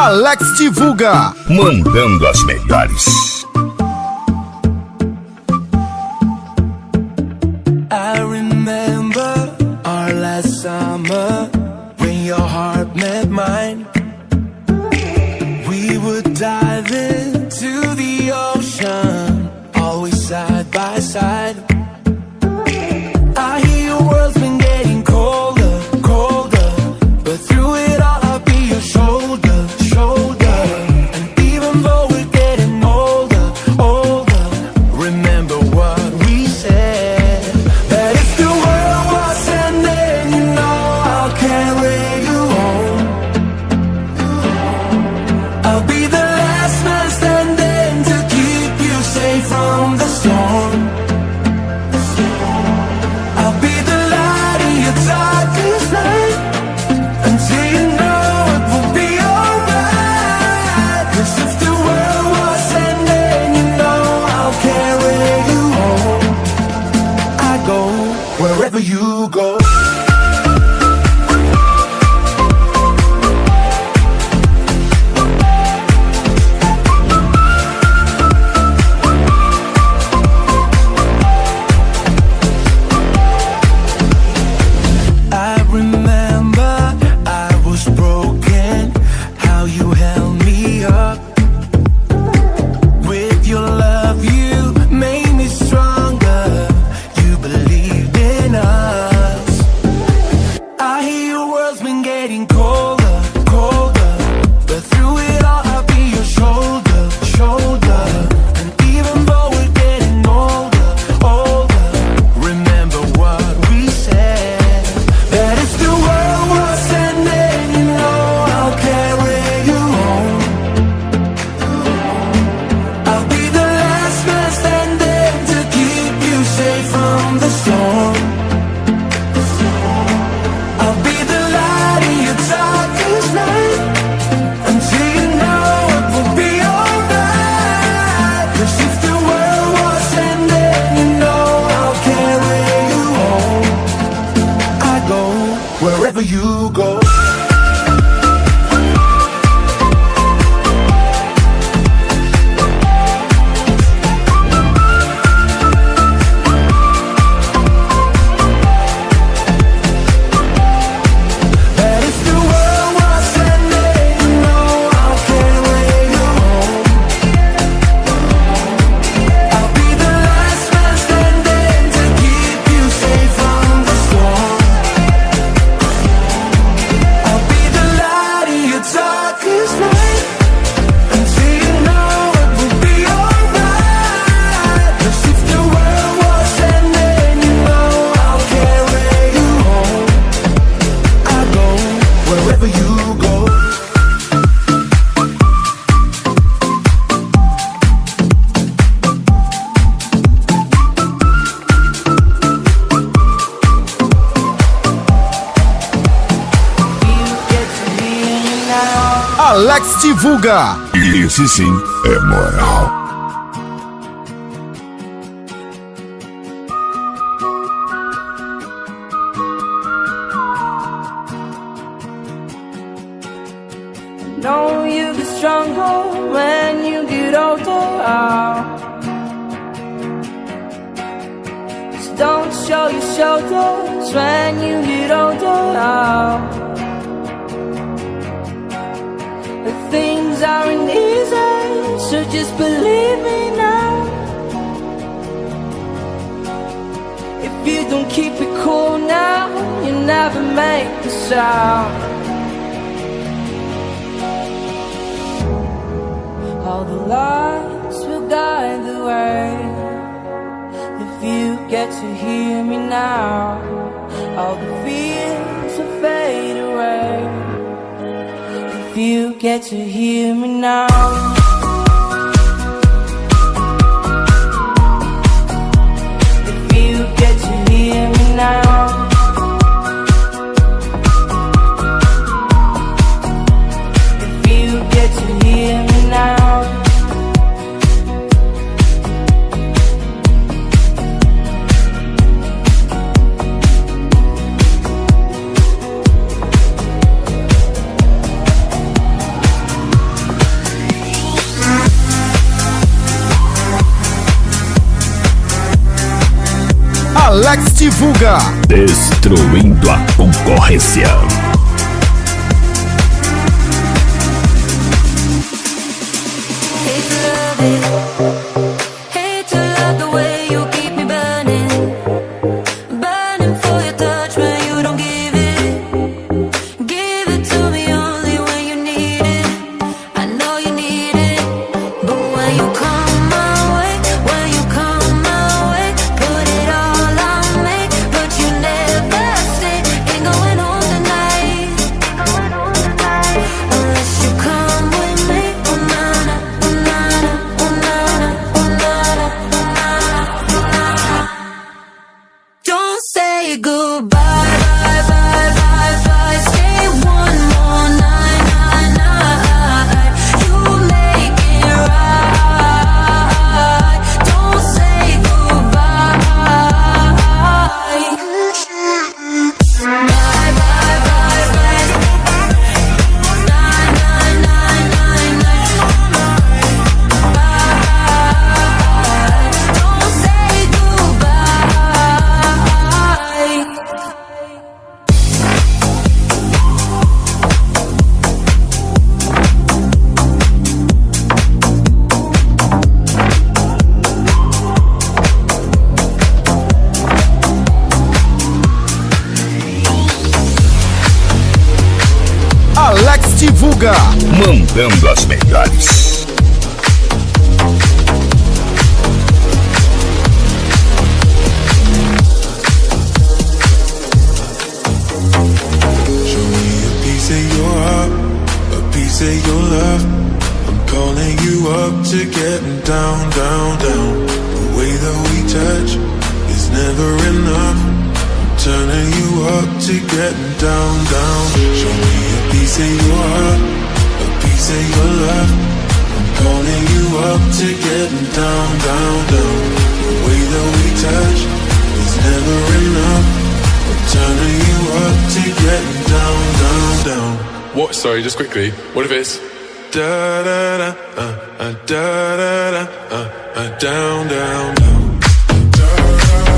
Alex divulga, mandando as melhores. I remember our last summer when your heart met mine. We would dive into the ocean, always side by side. I hear your world's been getting colder, colder, but through it all I'll be your shoulder, shoulder. And even though we're getting older, older, remember what we said, that if the world was ending, you know I'll carry you home. I'll be the last man standing to keep you safe from the storm. I'll be the light in your darkest night, until you know it will be alright. 'Cause if the world was ending, you know I'll carry you home. I go wherever you go. I remember I was broken, how you held me up. With your love you made me stronger, you believed in us. I hear your world's been getting colder, colder, but through it all I'll be your shoulder, shoulder. And even though we're getting older, older, remember what we said, that if the world was ending, you know I'll carry you home. I'll be the last man standing to keep you safe from the storm. I'll be the light in your darkest night, until you know it will be alright. 'Cause if the world was ending, you know I'll carry you home. I go wherever you go. That if the world was ending, you know I'll carry you home. I'll be the last man standing to keep you safe from the storm. I'll be the light in your darkest night, until you know it will be alright. 'Cause if the world was ending, you know I'll carry you home. I go wherever you go. You get to hear me now. Alex divulga. E esse sim é moral. Know you get stronger when you get older. Just don't show your shoulders when you get older. But things aren't easy, so just believe me now. If you don't keep it cool now, you never make the sound. All the lights will guide the way. If you get to hear me now, all the fears will fade away. If you get to hear me now. If you get to hear me now. If you get to hear me now. Alex divulga, destruindo a concorrência. Alex divulga, mandando as melhores. Show me a piece of your heart, a piece of your love. I'm calling you up to getting down, down, down. The way that we touch is never enough. Turning you up to getting down, down. Show me a piece of your heart, a piece of your love. I'm calling you up to getting down, down, down. The way that we touch is never enough. I'm turning you up to getting down, down, down. What? Sorry, just quickly. What if it's da da da da da da down, down, down. Da, da, da.